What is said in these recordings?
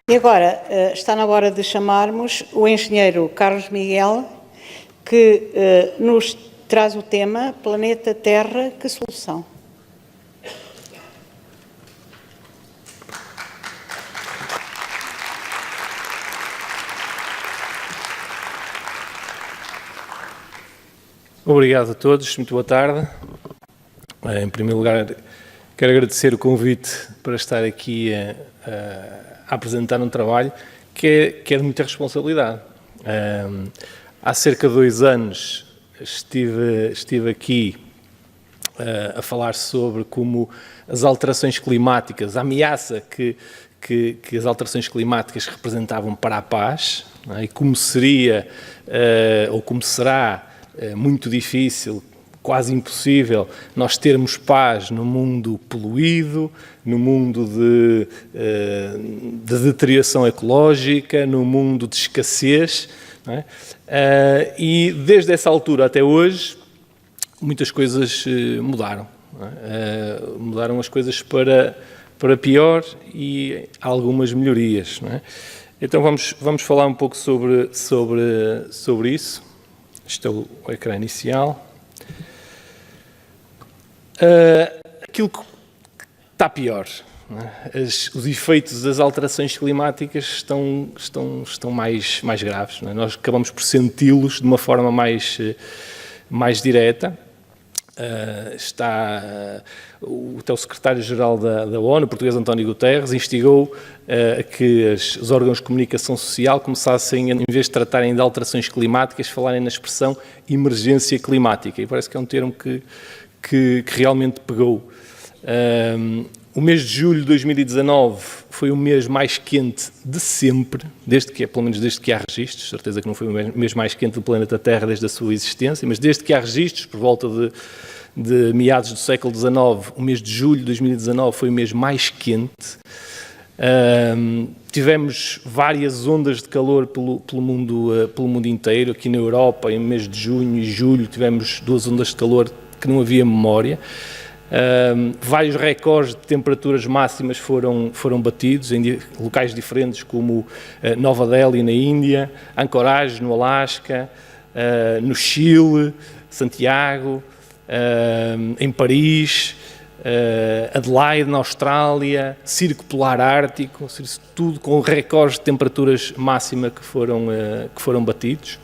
E agora está na hora de chamarmos o engenheiro Carlos Miguel, que nos traz o tema Planeta Terra, que solução? Obrigado a todos, muito boa tarde. Em primeiro lugar, quero agradecer o convite para estar aqui a apresentar um trabalho que é de muita responsabilidade. Há cerca de 2 anos estive aqui a falar sobre como as alterações climáticas, a ameaça que as alterações climáticas representavam para a paz, não é? E como seria ou como será muito difícil, quase impossível, nós termos paz no mundo poluído, no mundo de deterioração ecológica, no mundo de escassez, não é? E desde essa altura até hoje, muitas coisas mudaram. Não é? Mudaram as coisas para pior e algumas melhorias. Não é? Então vamos falar um pouco sobre isso. Este é o ecrã inicial. Aquilo que está pior, não é? Os efeitos das alterações climáticas estão mais graves. Não é? Nós acabamos por senti-los de uma forma mais direta. Até o secretário-geral da ONU, o português António Guterres, instigou que os órgãos de comunicação social começassem, em vez de tratarem de alterações climáticas, falarem na expressão emergência climática. E parece que é um termo que realmente pegou. O mês de julho de 2019 foi o mês mais quente de sempre, pelo menos desde que há registros, certeza que não foi o mês mais quente do planeta Terra desde a sua existência, mas desde que há registros, por volta de meados do século XIX, o mês de julho de 2019 foi o mês mais quente. Tivemos várias ondas de calor pelo mundo inteiro. Aqui na Europa, em mês de junho e julho, tivemos 2 ondas de calor que não havia memória. Vários recordes de temperaturas máximas foram batidos em locais diferentes, como Nova Delhi, na Índia, Anchorage, no Alasca, no Chile, Santiago, em Paris, Adelaide, na Austrália, Círculo Polar Ártico, tudo com recordes de temperaturas máximas que foram batidos.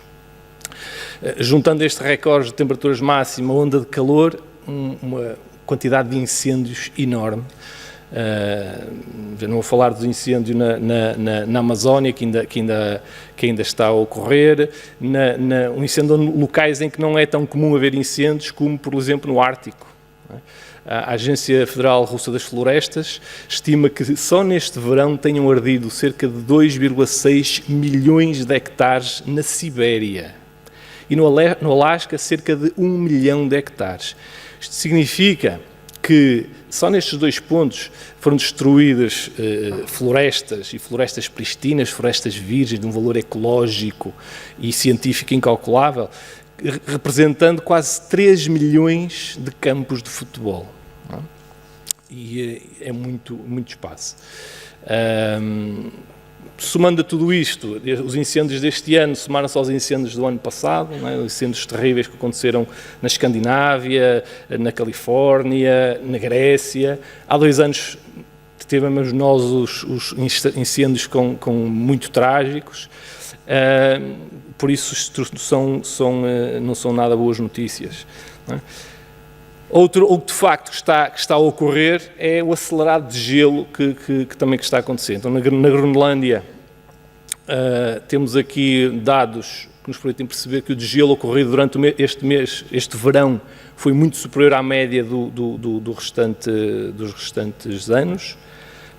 Juntando este recorde de temperaturas máximas, onda de calor, uma quantidade de incêndios enorme. Já não vou falar dos incêndios na Amazónia, que ainda está a ocorrer, um incêndio em locais em que não é tão comum haver incêndios, como, por exemplo, no Ártico. A Agência Federal Russa das Florestas estima que só neste verão tenham ardido cerca de 2,6 milhões de hectares na Sibéria. E no Alasca, cerca de 1 milhão de hectares. Isto significa que só nestes 2 pontos foram destruídas florestas, e florestas pristinas, florestas virgens, de um valor ecológico e científico incalculável, representando quase 3 milhões de campos de futebol. Não é? E é muito espaço. Somando a tudo isto, os incêndios deste ano somaram-se aos incêndios do ano passado, não é? Incêndios terríveis que aconteceram na Escandinávia, na Califórnia, na Grécia. Há 2 anos tivemos nós os incêndios com muito trágicos, por isso não são nada boas notícias. Não é? Outro facto que está a ocorrer é o acelerado de gelo que também está a acontecer. Então, na Groenlândia, temos aqui dados que nos permitem perceber que o degelo ocorrido durante este verão, foi muito superior à média dos restantes anos.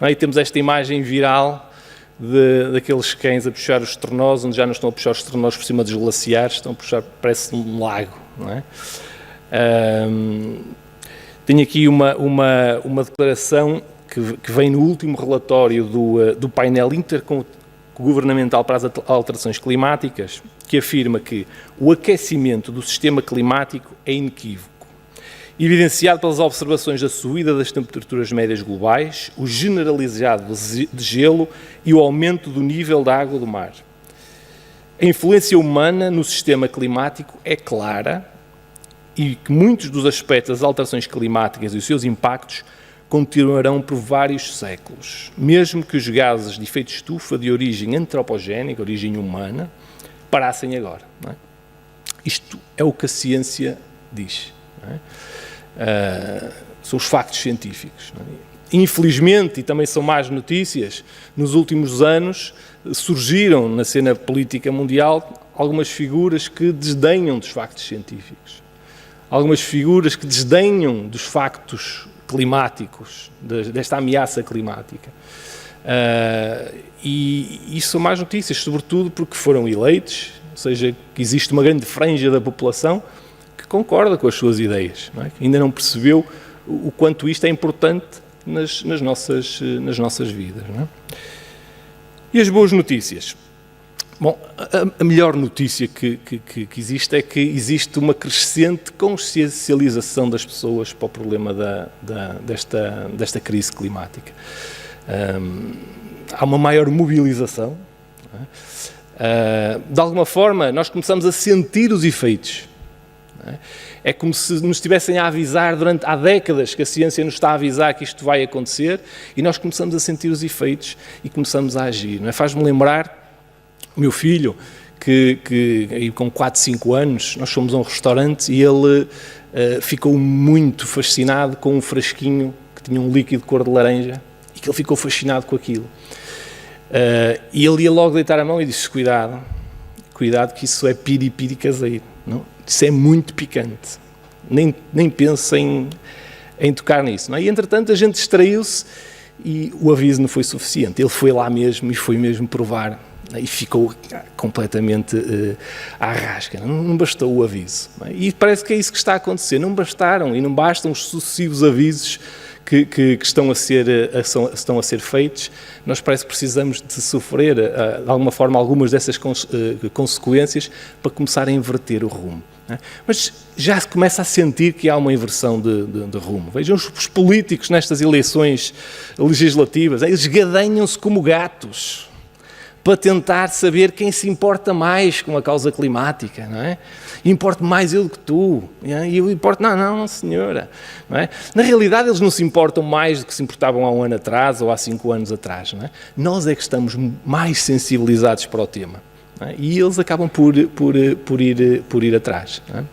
Aí temos esta imagem viral daqueles cães a puxar os ternos, onde já não estão a puxar os ternos por cima dos glaciares, estão a puxar, parece um lago, não é? Tenho aqui uma declaração que vem no último relatório do painel intergovernamental para as alterações climáticas, que afirma que o aquecimento do sistema climático é inequívoco evidenciado pelas observações da subida das temperaturas médias globais, o generalizado de gelo e o aumento do nível da água do mar. A influência humana no sistema climático é clara e que muitos dos aspectos das alterações climáticas e os seus impactos continuarão por vários séculos, mesmo que os gases de efeito de estufa de origem antropogénica, origem humana, parassem agora. Não é? Isto é o que a ciência diz. Não é? São os factos científicos. Não é? Infelizmente, e também são más notícias, nos últimos anos surgiram na cena política mundial algumas figuras que desdenham dos factos científicos. Algumas figuras que desdenham dos factos climáticos, desta ameaça climática. E isso são más notícias, sobretudo porque foram eleitos, ou seja, que existe uma grande franja da população que concorda com as suas ideias, não é? Que ainda não percebeu o quanto isto é importante nas nossas vidas. Não é? E as boas notícias? Bom, a melhor notícia que existe é que existe uma crescente consciencialização das pessoas para o problema desta crise climática. Há uma maior mobilização. Não é? De alguma forma, nós começamos a sentir os efeitos. Não é? É como se nos estivessem a avisar há décadas que a ciência nos está a avisar que isto vai acontecer e nós começamos a sentir os efeitos e começamos a agir. Não é? Faz-me lembrar o meu filho, que com 4, 5 anos, nós fomos a um restaurante e ele ficou muito fascinado com um frasquinho que tinha um líquido de cor de laranja e que ele ficou fascinado com aquilo. E ele ia logo deitar a mão e disse, cuidado que isso é piri-piri caseiro. Não? Isso é muito picante. Nem pense em tocar nisso. Não é? E, entretanto, a gente distraiu-se e o aviso não foi suficiente. Ele foi lá mesmo e foi mesmo provar. E ficou completamente à rasca. Não bastou o aviso. Não é? E parece que é isso que está a acontecer. Não bastaram e não bastam os sucessivos avisos que estão a ser feitos. Nós parece que precisamos de sofrer, de alguma forma, algumas dessas consequências para começar a inverter o rumo. Não é? Mas já se começa a sentir que há uma inversão de rumo. Vejam os políticos nestas eleições legislativas. Eles gadanham-se como gatos para tentar saber quem se importa mais com a causa climática, não é? Importo mais eu do que tu, e eu importo, não senhora, não é? Na realidade eles não se importam mais do que se importavam há um ano atrás ou há 5 anos atrás, não é? Nós é que estamos mais sensibilizados para o tema, não é? E eles acabam por ir atrás, não é?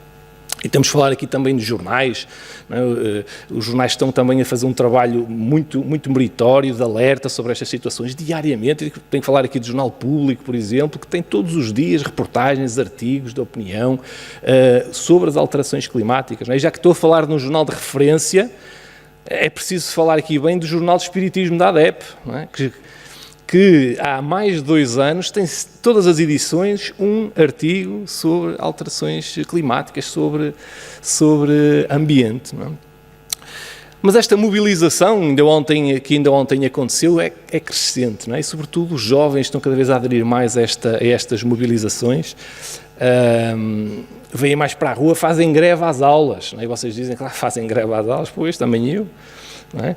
E temos de falar aqui também dos jornais. Não é? Os jornais estão também a fazer um trabalho muito meritório de alerta sobre estas situações diariamente. Tenho que falar aqui do Jornal Público, por exemplo, que tem todos os dias reportagens, artigos de opinião sobre as alterações climáticas. Não é? E já que estou a falar de um jornal de referência, é preciso falar aqui bem do Jornal de Espiritismo da ADEP, não é? Que há mais de 2 anos tem todas as edições um artigo sobre alterações climáticas, sobre ambiente. Não é? Mas esta mobilização, que ainda ontem aconteceu, é crescente, não é? E sobretudo os jovens estão cada vez a aderir mais a estas mobilizações, vêm mais para a rua, fazem greve às aulas, não é? E vocês dizem que fazem greve às aulas, pois, também eu, não é?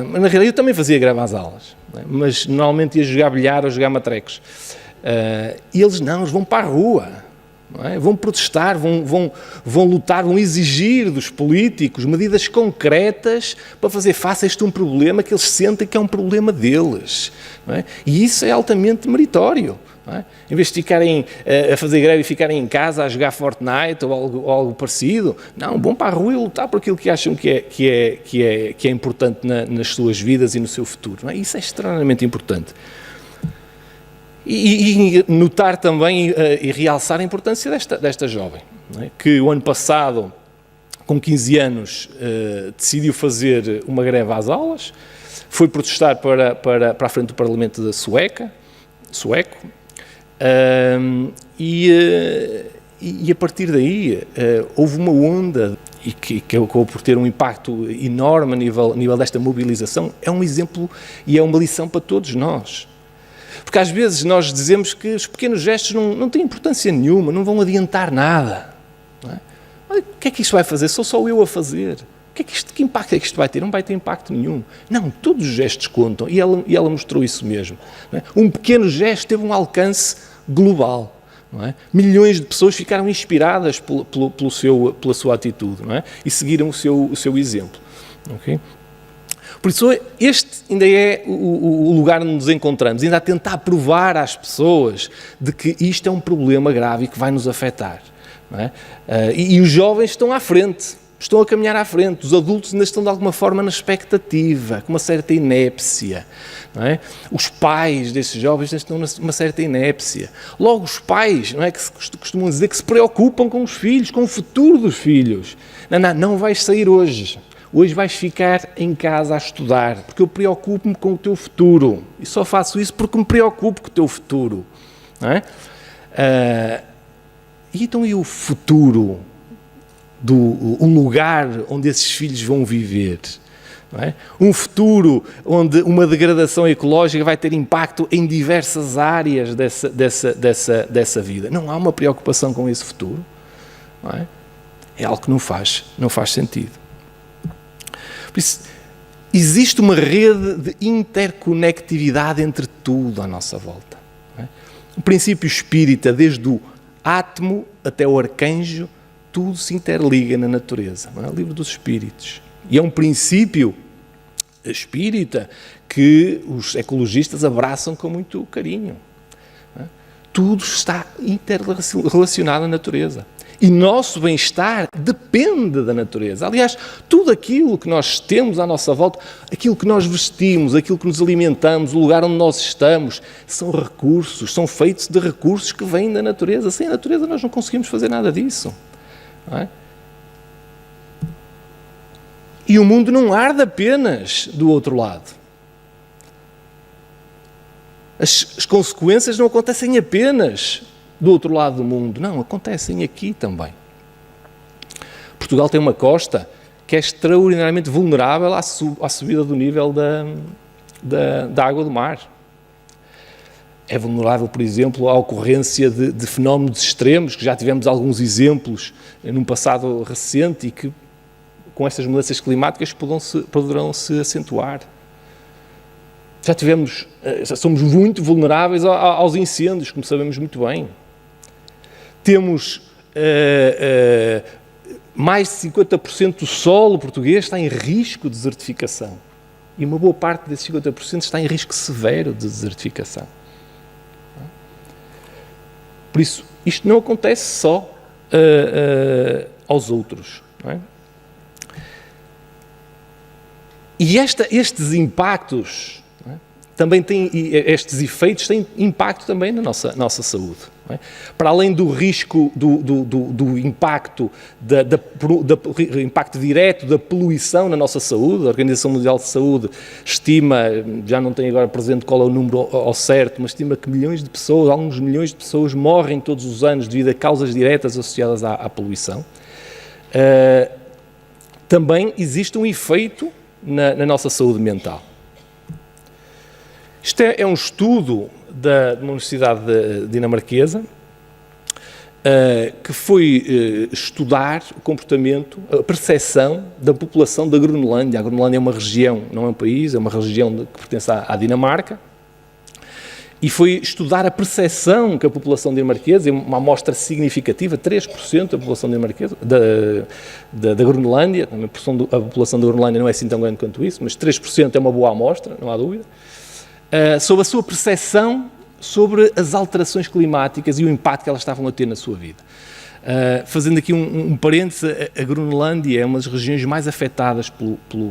Mas na realidade eu também fazia greve às aulas, não é? Mas normalmente ia jogar bilhar ou jogar matrecos. E eles eles vão para a rua, não é? Vão protestar, vão lutar, vão exigir dos políticos medidas concretas para fazer face a um problema que eles sentem que é um problema deles, não é? E isso é altamente meritório. Não é? Em vez de ficarem a fazer greve e ficarem em casa a jogar Fortnite ou algo parecido, vão para a rua e lutar por aquilo que acham que é importante nas suas vidas e no seu futuro. Não é? Isso é extremamente importante. E notar também e realçar a importância desta jovem, não é? Que o ano passado, com 15 anos, decidiu fazer uma greve às aulas, foi protestar para a frente do Parlamento da sueco, e a partir daí houve uma onda e que acabou por ter um impacto enorme a nível desta mobilização. É um exemplo e é uma lição para todos nós. Porque às vezes nós dizemos que os pequenos gestos não têm importância nenhuma, não vão adiantar nada. Não é? olha, o que é que isto vai fazer? Sou só eu a fazer. Que impacto é que isto vai ter? Não vai ter impacto nenhum. Não, todos os gestos contam. E ela mostrou isso mesmo. Não é? Um pequeno gesto teve um alcance global. Não é? Milhões de pessoas ficaram inspiradas pela sua atitude, não é? E seguiram o seu exemplo. Okay? Por isso, este ainda é o lugar onde nos encontramos, ainda a tentar provar às pessoas de que isto é um problema grave e que vai nos afetar. Não é? E os jovens estão à frente, estão a caminhar à frente, os adultos ainda estão de alguma forma na expectativa, com uma certa inépcia. Não é? Os pais desses jovens estão numa certa inépcia. Logo, os pais, não é, que se costumam dizer que se preocupam com os filhos, com o futuro dos filhos. Não vais sair hoje. Hoje vais ficar em casa a estudar, porque eu preocupo-me com o teu futuro. E só faço isso porque me preocupo com o teu futuro. Não é? E então e o futuro? O lugar onde esses filhos vão viver? Não é? Um futuro onde uma degradação ecológica vai ter impacto em diversas áreas dessa vida. Não há uma preocupação com esse futuro. Não é? É algo que não faz sentido. Por isso, existe uma rede de interconectividade entre tudo à nossa volta. Não é? O princípio espírita, desde o átomo até o arcanjo, tudo se interliga na natureza. Não é? O livro dos Espíritos. E é um princípio espírita que os ecologistas abraçam com muito carinho. Não é? Tudo está interrelacionado à natureza. E nosso bem-estar depende da natureza. Aliás, tudo aquilo que nós temos à nossa volta, aquilo que nós vestimos, aquilo que nos alimentamos, o lugar onde nós estamos, são recursos, são feitos de recursos que vêm da natureza. Sem a natureza nós não conseguimos fazer nada disso. Não é? E o mundo não arde apenas do outro lado. As consequências não acontecem apenas do outro lado do mundo. Não, acontecem aqui também. Portugal tem uma costa que é extraordinariamente vulnerável à subida do nível da água do mar. É vulnerável, por exemplo, à ocorrência de fenómenos extremos, que já tivemos alguns exemplos num passado recente e que, com estas mudanças climáticas, poderão se acentuar. Já somos muito vulneráveis aos incêndios, como sabemos muito bem. Temos mais de 50% do solo português está em risco de desertificação. E uma boa parte desses 50% está em risco severo de desertificação. Por isso, isto não acontece só aos outros. Não é? E estes impactos, não é? Também têm, estes efeitos têm impacto também na nossa saúde. Não é? Para além do risco do impacto, impacto direto da poluição na nossa saúde, a Organização Mundial de Saúde estima, já não tenho agora presente qual é o número ao certo, mas estima que milhões de pessoas, alguns milhões de pessoas morrem todos os anos devido a causas diretas associadas à poluição. Também existe um efeito na nossa saúde mental. Isto é um estudo de uma universidade dinamarquesa que foi estudar o comportamento, a percepção da população da Groenlândia. A Groenlândia é uma região, não é um país, é uma região que pertence à Dinamarca. E foi estudar a percepção que a população dinamarquesa, uma amostra significativa, 3% da população dinamarquesa, da Groenlândia, a população da Groenlândia não é assim tão grande quanto isso, mas 3% é uma boa amostra, não há dúvida, sobre a sua percepção sobre as alterações climáticas e o impacto que elas estavam a ter na sua vida. Fazendo aqui um parênteses, a Groenlândia é uma das regiões mais afetadas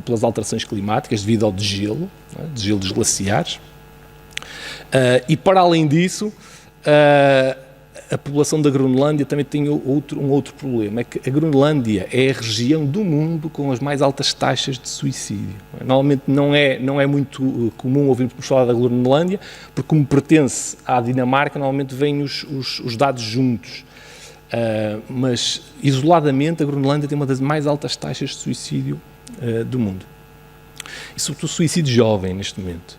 pelas alterações climáticas devido ao degelo, degelo dos glaciares. E para além disso, a população da Groenlândia também tem um outro problema, é que a Groenlândia é a região do mundo com as mais altas taxas de suicídio. Normalmente não é muito comum ouvirmos falar da Groenlândia, porque como pertence à Dinamarca, normalmente vêm os dados juntos. Mas isoladamente a Groenlândia tem uma das mais altas taxas de suicídio do mundo. E sobretudo suicídio jovem neste momento.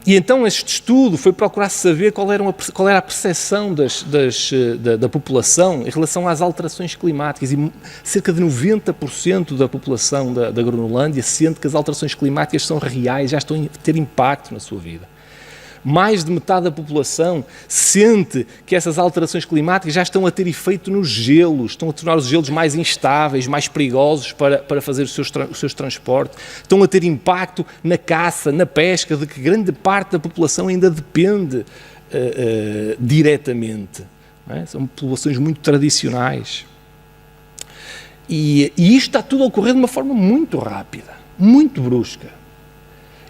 E então este estudo foi procurar saber qual era a percepção da população em relação às alterações climáticas, e cerca de 90% da população da Groenlândia sente que as alterações climáticas são reais, já estão a ter impacto na sua vida. Mais de metade da população sente que essas alterações climáticas já estão a ter efeito nos gelos, estão a tornar os gelos mais instáveis, mais perigosos para fazer os seus transportes, estão a ter impacto na caça, na pesca, de que grande parte da população ainda depende diretamente. Não é? São populações muito tradicionais. E isto está tudo a ocorrer de uma forma muito rápida, muito brusca.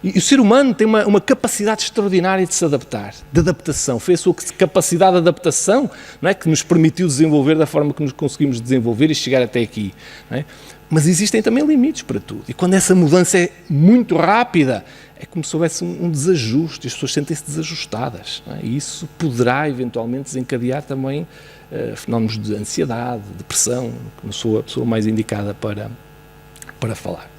E o ser humano tem uma capacidade extraordinária de se adaptar, de adaptação. Foi a sua capacidade de adaptação, não é, que nos permitiu desenvolver da forma que nos conseguimos desenvolver e chegar até aqui. Não é? Mas existem também limites para tudo. E quando essa mudança é muito rápida, é como se houvesse um desajuste, as pessoas sentem-se desajustadas. Não é? E isso poderá eventualmente desencadear também fenómenos de ansiedade, depressão, que não sou a pessoa mais indicada para falar.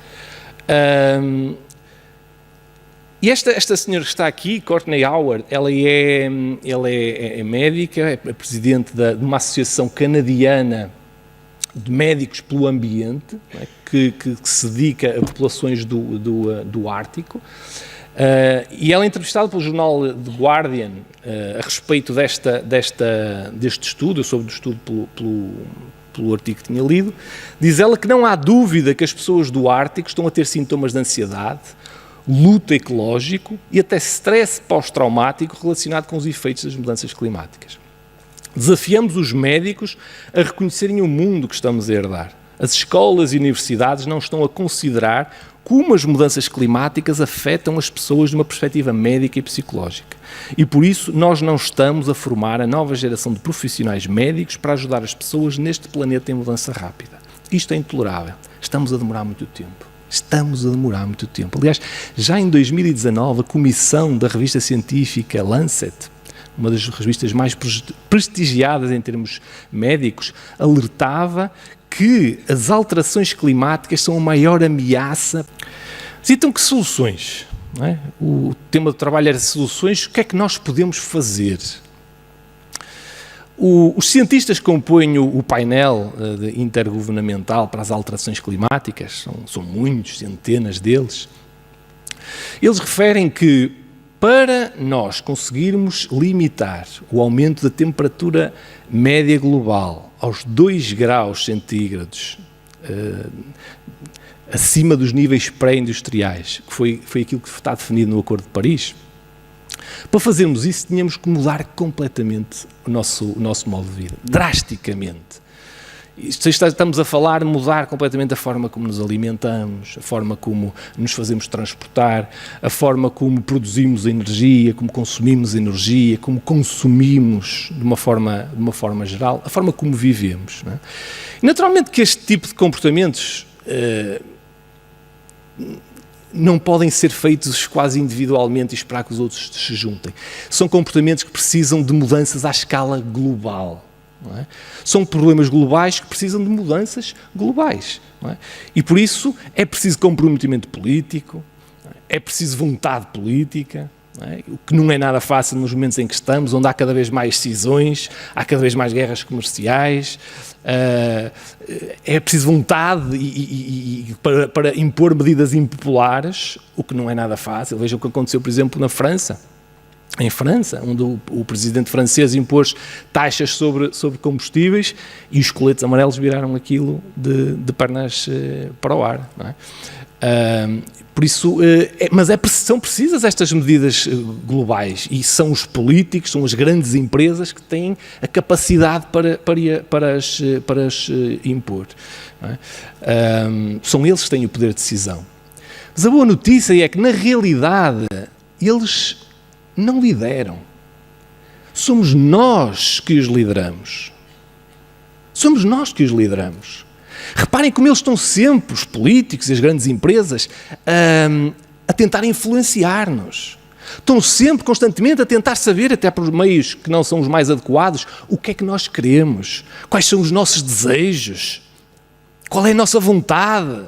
E esta senhora que está aqui, Courtney Howard, ela é médica, é presidente de uma associação canadiana de médicos pelo ambiente, não é? que se dedica a populações do Ártico. E ela é entrevistada pelo jornal The Guardian a respeito deste estudo, sobre o estudo pelo artigo que tinha lido. Diz ela que não há dúvida que as pessoas do Ártico estão a ter sintomas de ansiedade, luto ecológico e até stress pós-traumático relacionado com os efeitos das mudanças climáticas. Desafiamos os médicos a reconhecerem o mundo que estamos a herdar. As escolas e universidades não estão a considerar como as mudanças climáticas afetam as pessoas de uma perspectiva médica e psicológica. E por isso nós não estamos a formar a nova geração de profissionais médicos para ajudar as pessoas neste planeta em mudança rápida. Isto é intolerável. Estamos a demorar muito tempo. Aliás, já em 2019, a comissão da revista científica Lancet, uma das revistas mais prestigiadas em termos médicos, alertava que as alterações climáticas são a maior ameaça. Então, que soluções? Não é? O tema do trabalho era soluções. O que é que nós podemos fazer? Os cientistas que compõem o painel intergovernamental para as alterações climáticas, são muitos, centenas deles, eles referem que para nós conseguirmos limitar o aumento da temperatura média global aos 2 graus centígrados acima dos níveis pré-industriais, que foi aquilo que está definido no Acordo de Paris, para fazermos isso tínhamos que mudar completamente o nosso modo de vida, drasticamente. Estamos a falar de mudar completamente a forma como nos alimentamos, a forma como nos fazemos transportar, a forma como produzimos energia, como consumimos energia, como consumimos de uma forma geral, a forma como vivemos. Não é? E naturalmente que este tipo de comportamentos não podem ser feitos quase individualmente e esperar que os outros se juntem. São comportamentos que precisam de mudanças à escala global. Não é? São problemas globais que precisam de mudanças globais. Não é? E por isso é preciso comprometimento político, é preciso vontade política, não é? O que não é nada fácil nos momentos em que estamos, onde há cada vez mais cisões, há cada vez mais guerras comerciais. É preciso vontade para impor medidas impopulares, o que não é nada fácil. Veja o que aconteceu, por exemplo, na França. Em França, onde o presidente francês impôs taxas sobre combustíveis e os coletes amarelos viraram aquilo de pernas para o ar. Não é? Por isso, são precisas estas medidas globais e são os políticos, são as grandes empresas que têm a capacidade para as impor. Não é? São eles que têm o poder de decisão. Mas a boa notícia é que, na realidade, eles não lideram. Somos nós que os lideramos. Somos nós que os lideramos. Reparem como eles estão sempre, os políticos e as grandes empresas, a tentar influenciar-nos. Estão sempre, constantemente, a tentar saber, até por meios que não são os mais adequados, o que é que nós queremos, quais são os nossos desejos, qual é a nossa vontade.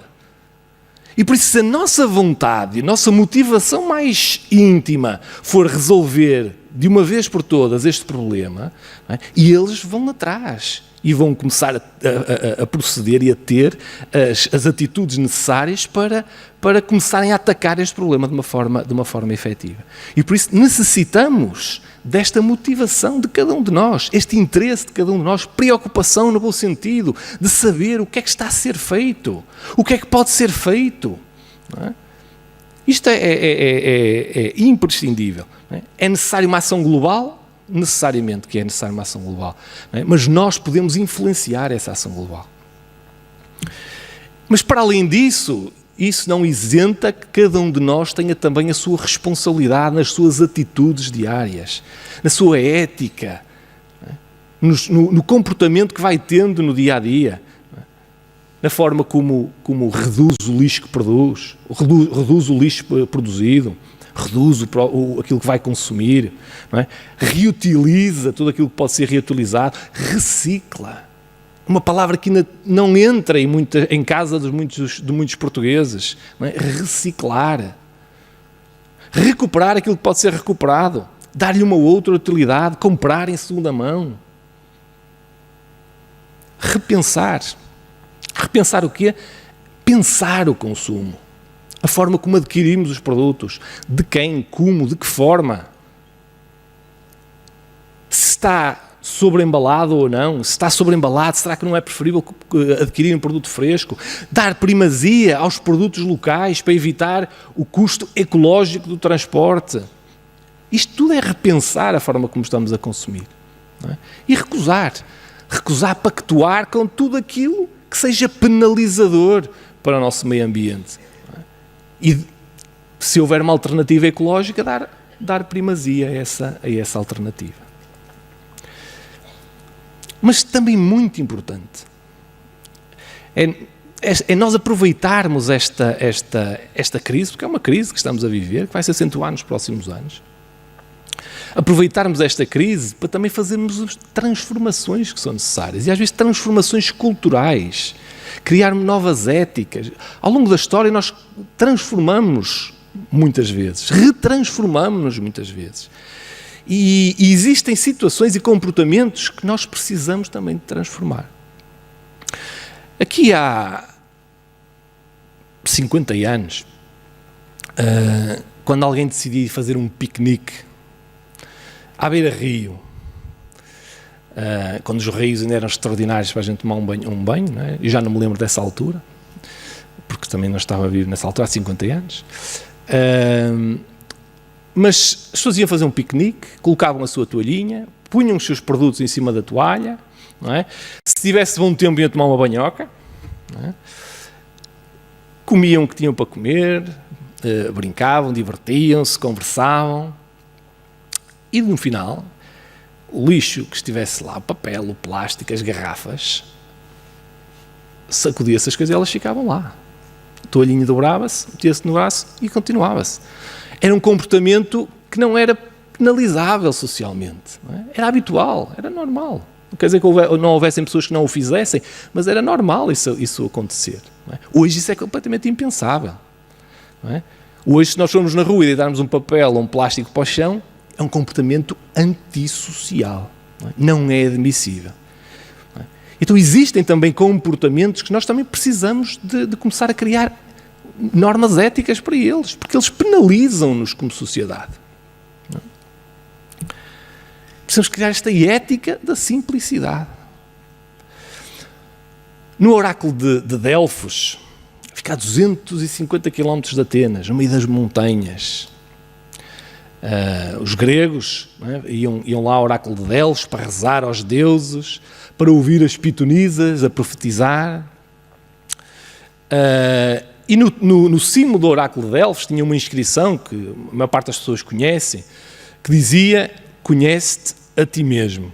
E por isso, se a nossa vontade, a nossa motivação mais íntima for resolver de uma vez por todas este problema, não é? E eles vão atrás e vão começar a proceder e a ter as atitudes necessárias para começarem a atacar este problema de uma forma efetiva. E por isso necessitamos desta motivação de cada um de nós, este interesse de cada um de nós, preocupação no bom sentido, de saber o que é que está a ser feito, o que é que pode ser feito. Não é? Isto é imprescindível. Não é? É necessário uma ação global? Necessariamente que é necessário uma ação global. Não é? Mas nós podemos influenciar essa ação global. Mas para além disso, isso não isenta que cada um de nós tenha também a sua responsabilidade nas suas atitudes diárias, na sua ética, não é? no comportamento que vai tendo no dia a dia, não é? Na forma como reduz o lixo que produz, reduz o lixo produzido, reduz aquilo que vai consumir, não é? Reutiliza tudo aquilo que pode ser reutilizado, recicla. Uma palavra que não entra em casa de muitos portugueses. Não é? Reciclar. Recuperar aquilo que pode ser recuperado. Dar-lhe uma outra utilidade. Comprar em segunda mão. Repensar. Repensar o quê? Pensar o consumo. A forma como adquirimos os produtos. De quem, como, de que forma. Se está sobreembalado ou não, se está sobreembalado, será que não é preferível adquirir um produto fresco? Dar primazia aos produtos locais para evitar o custo ecológico do transporte. Isto tudo é repensar a forma como estamos a consumir. Não é? E recusar pactuar com tudo aquilo que seja penalizador para o nosso meio ambiente. Não é? E se houver uma alternativa ecológica, dar primazia a essa alternativa. Mas também muito importante é nós aproveitarmos esta crise, porque é uma crise que estamos a viver, que vai se acentuar nos próximos anos. Aproveitarmos esta crise para também fazermos as transformações que são necessárias, e às vezes transformações culturais, criarmos novas éticas. Ao longo da história nós transformamos muitas vezes, retransformamos-nos muitas vezes. E existem situações e comportamentos que nós precisamos também de transformar. Aqui há 50 anos, quando alguém decidiu fazer um piquenique à beira-rio, quando os rios ainda eram extraordinários para a gente tomar um banho, não é? Eu já não me lembro dessa altura, porque também não estava a viver nessa altura, há 50 anos. Mas as pessoas iam fazer um piquenique, colocavam a sua toalhinha, punham os seus produtos em cima da toalha, não é? Se tivesse bom tempo iam tomar uma banhoca, não é? Comiam o que tinham para comer, brincavam, divertiam-se, conversavam, e no final, o lixo que estivesse lá, o papel, o plástico, as garrafas, sacudia-se as coisas e elas ficavam lá. A toalhinha dobrava-se, metia-se no braço e continuava-se. Era um comportamento que não era penalizável socialmente. Não é? Era habitual, era normal. Não quer dizer que não houvessem pessoas que não o fizessem, mas era normal isso acontecer. Não é? Hoje isso é completamente impensável. Não é? Hoje, se nós formos na rua e deitarmos um papel ou um plástico para o chão, é um comportamento antissocial. Não é admissível. Não é? Então existem também comportamentos que nós também precisamos de começar a criar normas éticas para eles, porque eles penalizam-nos como sociedade. Não é? Precisamos criar esta ética da simplicidade. No oráculo de Delfos, fica a 250 km de Atenas, no meio das montanhas. Os gregos, não é? iam lá ao oráculo de Delfos para rezar aos deuses, para ouvir as pitonisas a profetizar. E no cimo do oráculo de Delfos tinha uma inscrição que a maior parte das pessoas conhecem, que dizia: conhece-te a ti mesmo.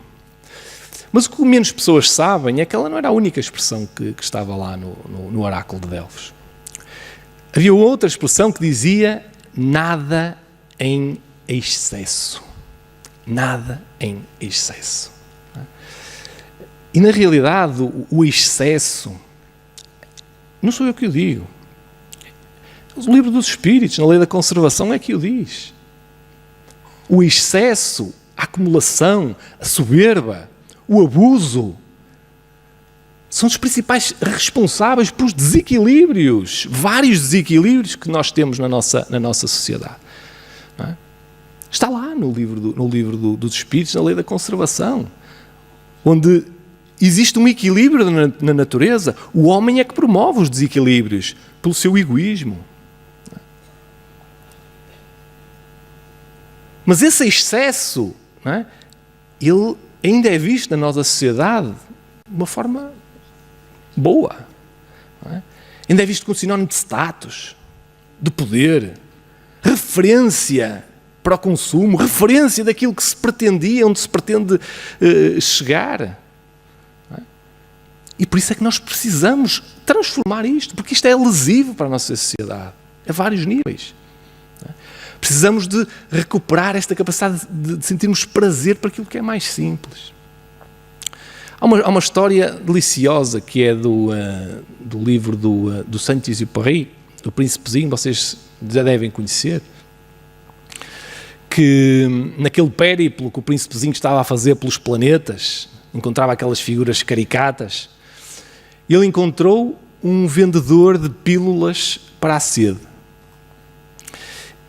Mas o que menos pessoas sabem é que ela não era a única expressão que estava lá no oráculo de Delfos. Havia outra expressão que dizia: nada em excesso. Nada em excesso. E na realidade o excesso, não sou eu que o digo, O livro dos Espíritos, na lei da conservação, é que o diz. O excesso, a acumulação, a soberba, o abuso, são os principais responsáveis pelos desequilíbrios, vários desequilíbrios que nós temos na nossa sociedade. Não é? Está lá no livro dos Espíritos, na lei da conservação, onde existe um equilíbrio na natureza. O homem é que promove os desequilíbrios pelo seu egoísmo. Mas esse excesso, não é? Ele ainda é visto na nossa sociedade de uma forma boa. Não é? Ainda é visto como sinónimo de status, de poder, referência para o consumo, referência daquilo que se pretendia, onde se pretende chegar. Não é? E por isso é que nós precisamos transformar isto, porque isto é lesivo para a nossa sociedade, a vários níveis. Precisamos de recuperar esta capacidade de sentirmos prazer para aquilo que é mais simples. Há uma história deliciosa que é do livro do Saint-Exupéry, do Príncipezinho, vocês já devem conhecer, que naquele périplo que o Príncipezinho estava a fazer pelos planetas, encontrava aquelas figuras caricatas, ele encontrou um vendedor de pílulas para a sede.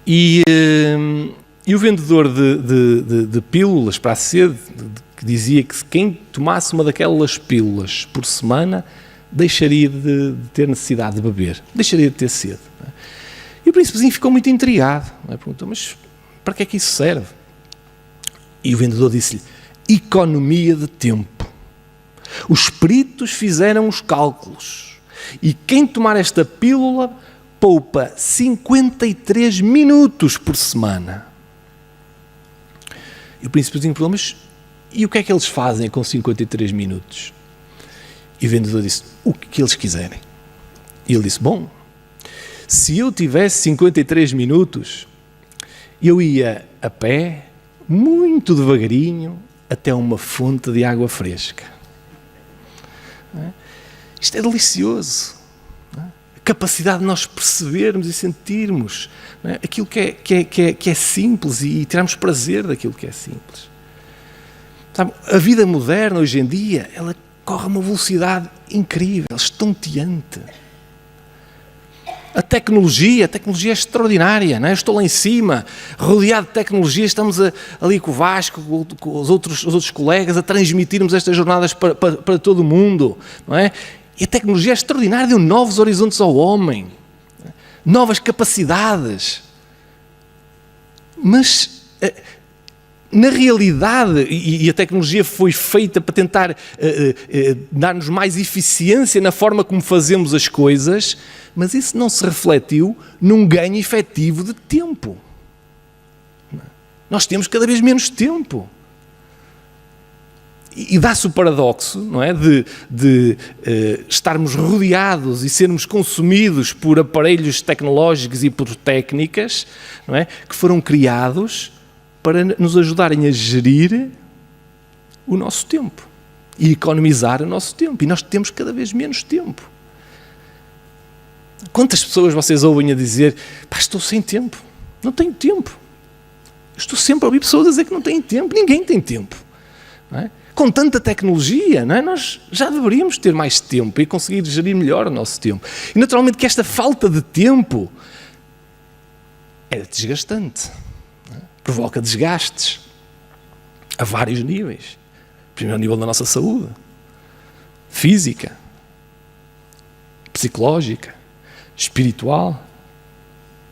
E o vendedor de pílulas para a sede, que dizia que quem tomasse uma daquelas pílulas por semana deixaria de ter necessidade de beber, deixaria de ter sede. E o príncipezinho ficou muito intrigado. Perguntou, mas para que é que isso serve? E o vendedor disse-lhe, economia de tempo. Os peritos fizeram os cálculos e quem tomar esta pílula poupa 53 minutos por semana. E o príncipezinho perguntou, mas e o que é que eles fazem com 53 minutos? E o vendedor disse, o que eles quiserem. E ele disse, bom, se eu tivesse 53 minutos, eu ia a pé, muito devagarinho, até uma fonte de água fresca. Isto é delicioso. Capacidade de nós percebermos e sentirmos, não é? Aquilo que é simples e tirarmos prazer daquilo que é simples. Sabe, a vida moderna, hoje em dia, ela corre a uma velocidade incrível, estonteante. A tecnologia é extraordinária, não é? Eu estou lá em cima, rodeado de tecnologia, estamos ali com o Vasco, com os outros colegas, a transmitirmos estas jornadas para todo o mundo, não é? E a tecnologia é extraordinária, deu novos horizontes ao homem, novas capacidades. Mas, na realidade, e a tecnologia foi feita para tentar dar-nos mais eficiência na forma como fazemos as coisas, mas isso não se refletiu num ganho efetivo de tempo. Nós temos cada vez menos tempo. E dá-se o paradoxo, não é, de estarmos rodeados e sermos consumidos por aparelhos tecnológicos e por técnicas, não é, que foram criados para nos ajudarem a gerir o nosso tempo e economizar o nosso tempo. E nós temos cada vez menos tempo. Quantas pessoas vocês ouvem a dizer, pá, estou sem tempo, não tenho tempo. Estou sempre a ouvir pessoas a dizer que não têm tempo, ninguém tem tempo, não é? Com tanta tecnologia, não é? Nós já deveríamos ter mais tempo e conseguir gerir melhor o nosso tempo. E naturalmente que esta falta de tempo é desgastante, não é? Provoca desgastes a vários níveis. Primeiro nível da nossa saúde, física, psicológica, espiritual,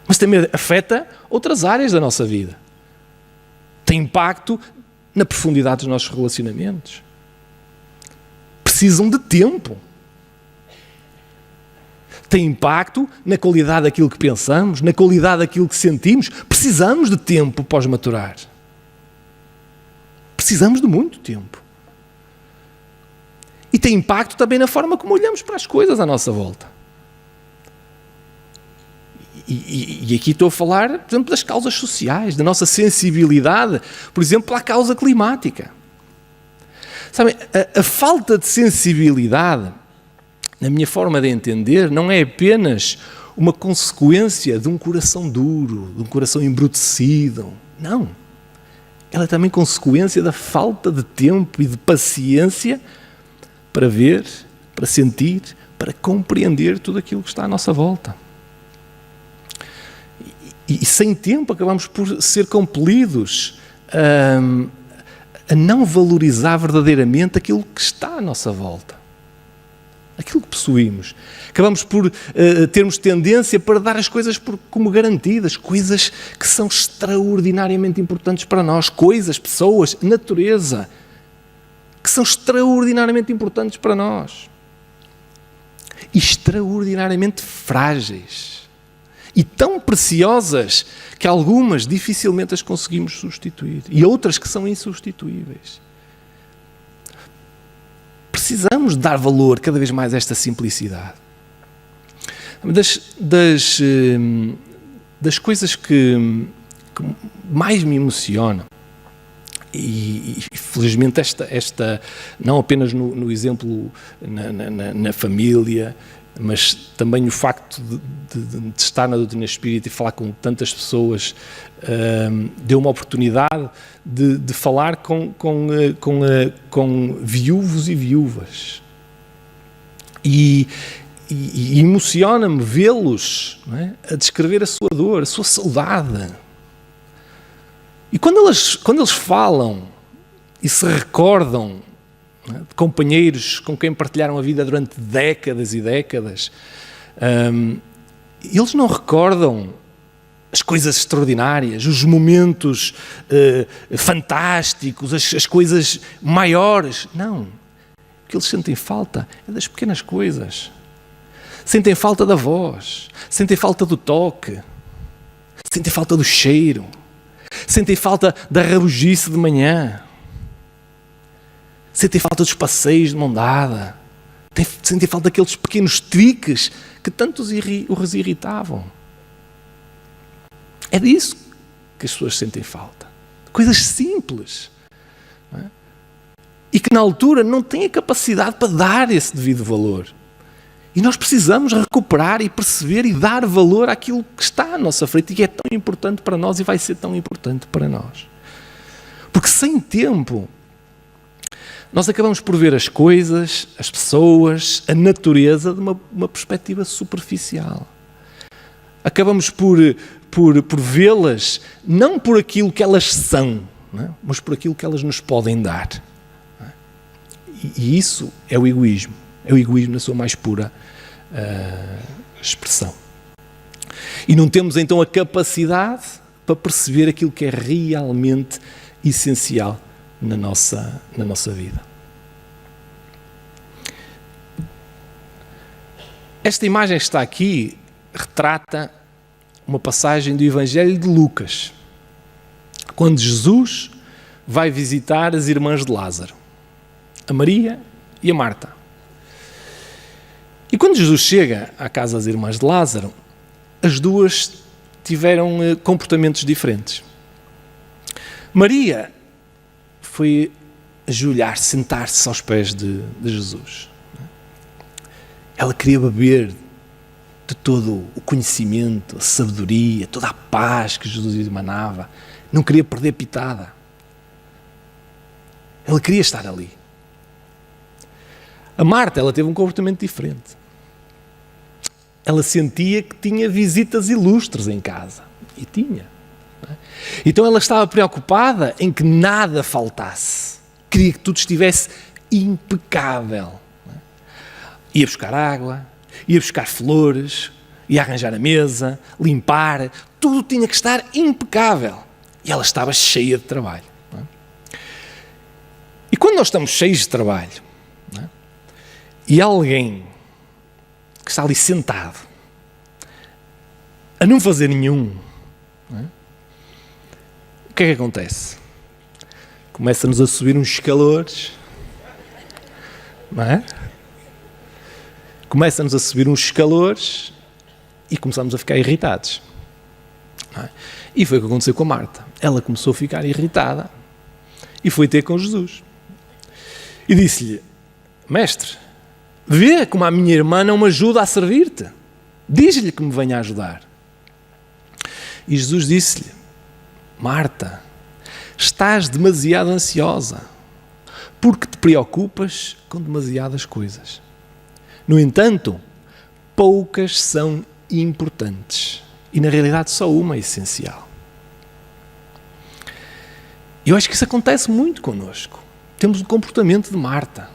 mas também afeta outras áreas da nossa vida. Tem impacto na profundidade dos nossos relacionamentos. Precisam de tempo. Tem impacto na qualidade daquilo que pensamos, na qualidade daquilo que sentimos. Precisamos de tempo para os maturar. Precisamos de muito tempo. E tem impacto também na forma como olhamos para as coisas à nossa volta. E aqui estou a falar, por exemplo, das causas sociais, da nossa sensibilidade, por exemplo, à causa climática. Sabem, a falta de sensibilidade, na minha forma de entender, não é apenas uma consequência de um coração duro, de um coração embrutecido. Não. Ela é também consequência da falta de tempo e de paciência para ver, para sentir, para compreender tudo aquilo que está à nossa volta. E sem tempo acabamos por ser compelidos a não valorizar verdadeiramente aquilo que está à nossa volta. Aquilo que possuímos. Acabamos por termos tendência para dar as coisas como garantidas, coisas que são extraordinariamente importantes para nós, coisas, pessoas, natureza, que são extraordinariamente importantes para nós. E extraordinariamente frágeis. E tão preciosas que algumas dificilmente as conseguimos substituir. E outras que são insubstituíveis. Precisamos dar valor cada vez mais a esta simplicidade. Das coisas que mais me emocionam, e felizmente esta não apenas no exemplo na família, mas também o facto de estar na doutrina espírita e falar com tantas pessoas deu uma oportunidade de falar com viúvos e viúvas. E emociona-me vê-los, não é, a descrever a sua dor, a sua saudade. E quando eles falam e se recordam, não é, de companheiros com quem partilharam a vida durante décadas e décadas, eles não recordam as coisas extraordinárias, os momentos fantásticos, as coisas maiores. Não. O que eles sentem falta é das pequenas coisas. Sentem falta da voz, sentem falta do toque, sentem falta do cheiro, sentem falta da rabugice de manhã, sentem falta dos passeios de mão dada, sentem falta daqueles pequenos triques que tanto os irritavam. É disso que as pessoas sentem falta. Coisas simples. Não é? E que na altura não têm a capacidade para dar esse devido valor. E nós precisamos recuperar e perceber e dar valor àquilo que está à nossa frente e que é tão importante para nós e vai ser tão importante para nós. Porque sem tempo, nós acabamos por ver as coisas, as pessoas, a natureza de uma perspectiva superficial. Acabamos por vê-las não por aquilo que elas são, não é? Mas por aquilo que elas nos podem dar. Não é? E isso é o egoísmo. É o egoísmo na sua mais pura expressão. E não temos então a capacidade para perceber aquilo que é realmente essencial na nossa vida. Esta imagem que está aqui retrata uma passagem do Evangelho de Lucas, quando Jesus vai visitar as irmãs de Lázaro, a Maria e a Marta. E quando Jesus chega à casa das irmãs de Lázaro, as duas tiveram comportamentos diferentes. Maria foi ajoelhar, sentar-se aos pés de Jesus. Ela queria beber de todo o conhecimento, a sabedoria, toda a paz que Jesus emanava. Não queria perder pitada. Ela queria estar ali. A Marta, ela teve um comportamento diferente. Ela sentia que tinha visitas ilustres em casa. E tinha. Não é? Então ela estava preocupada em que nada faltasse. Queria que tudo estivesse impecável. Não é? Ia buscar água, ia buscar flores, ia arranjar a mesa, limpar. Tudo tinha que estar impecável. E ela estava cheia de trabalho. Não é? E quando nós estamos cheios de trabalho, não é? E alguém que está ali sentado a não fazer nenhum, não é? O que é que acontece? Começa-nos a subir uns calores, não é? Começa-nos a subir uns calores e começamos a ficar irritados. Não é? E foi o que aconteceu com a Marta. Ela começou a ficar irritada e foi ter com Jesus. E disse-lhe: Mestre, vê como a minha irmã não me ajuda a servir-te. Diz-lhe que me venha ajudar. E Jesus disse-lhe: Marta, estás demasiado ansiosa, porque te preocupas com demasiadas coisas. No entanto, poucas são importantes. E na realidade só uma é essencial. E eu acho que isso acontece muito connosco. Temos um comportamento de Marta.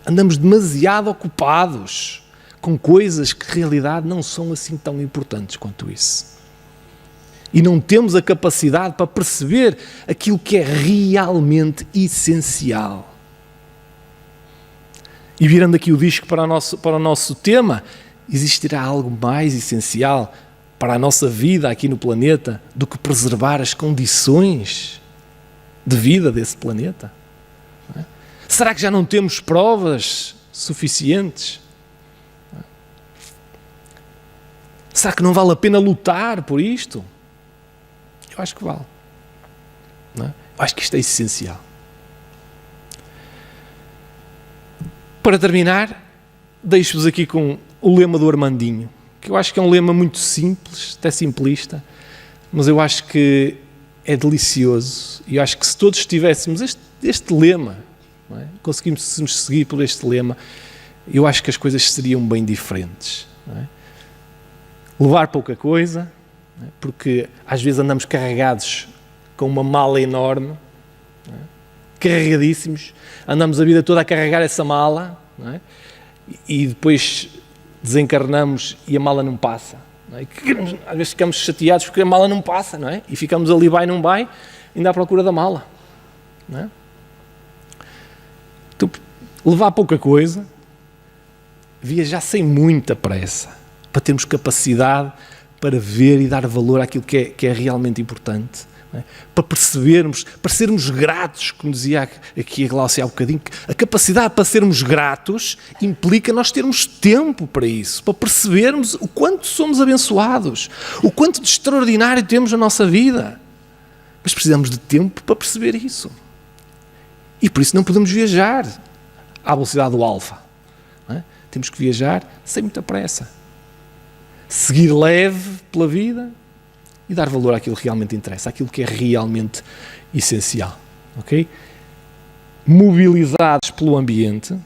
Andamos demasiado ocupados com coisas que, na realidade, não são assim tão importantes quanto isso. E não temos a capacidade para perceber aquilo que é realmente essencial. E virando aqui o disco para o nosso tema, existirá algo mais essencial para a nossa vida aqui no planeta do que preservar as condições de vida desse planeta? Não é? Será que já não temos provas suficientes? Será que não vale a pena lutar por isto? Eu acho que vale. Não é? Eu acho que isto é essencial. Para terminar, deixo-vos aqui com o lema do Armandinho, que eu acho que é um lema muito simples, até simplista, mas eu acho que é delicioso, e eu acho que se todos tivéssemos este lema, não é? Conseguíssemos seguir por este lema, eu acho que as coisas seriam bem diferentes. Não é? Levar pouca coisa, não é? Porque às vezes andamos carregados com uma mala enorme, não é? Carregadíssimos, andamos a vida toda a carregar essa mala, não é? E depois desencarnamos e a mala não passa. Não é? Às vezes ficamos chateados porque a mala não passa, não é? E ficamos ali, vai, não vai, ainda à procura da mala. Não é? Então, levar pouca coisa, viajar sem muita pressa, para termos capacidade para ver e dar valor àquilo que é realmente importante. Não é? Para percebermos, para sermos gratos, como dizia aqui a Glaucia há um bocadinho, a capacidade para sermos gratos implica nós termos tempo para isso, para percebermos o quanto somos abençoados, o quanto de extraordinário temos na nossa vida. Mas precisamos de tempo para perceber isso. E por isso não podemos viajar à velocidade do alfa. Não é? Temos que viajar sem muita pressa. Seguir leve pela vida e dar valor àquilo que realmente interessa, àquilo que é realmente essencial. Okay? Mobilizados pelo ambiente,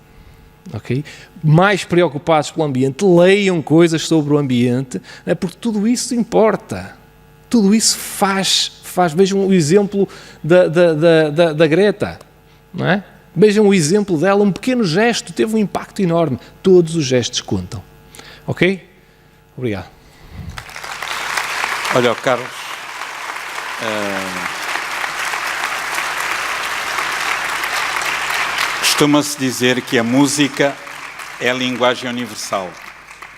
okay? Mais preocupados pelo ambiente, leiam coisas sobre o ambiente, né? Porque tudo isso importa. Tudo isso faz. Vejam o exemplo da Greta. Não é? Vejam o exemplo dela, um pequeno gesto teve um impacto enorme. Todos os gestos contam. Ok? Obrigado. Olha, Carlos, costuma-se dizer que a música é a linguagem universal.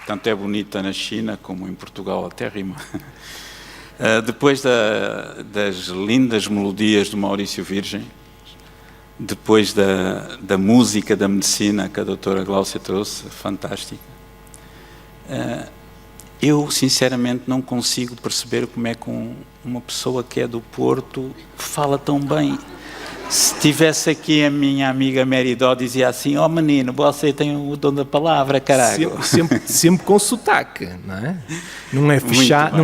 Tanto é bonita na China como em Portugal, até rima. Depois das lindas melodias do Maurício Virgem, depois da música da medicina que a doutora Glaucia trouxe, fantástica, eu sinceramente não consigo perceber como é que uma pessoa que é do Porto fala tão bem. Se tivesse aqui a minha amiga Mary Dó, dizia assim: ó menino, você tem o dom da palavra, caralho. Sempre com sotaque, não é? Não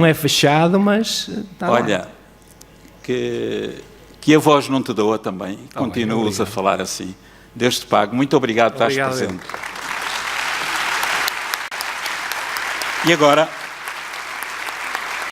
é fechado, mas está lá. Olha, que a voz não te doa também, continuas a falar assim. Deus te pague, muito obrigado por estares presente. E agora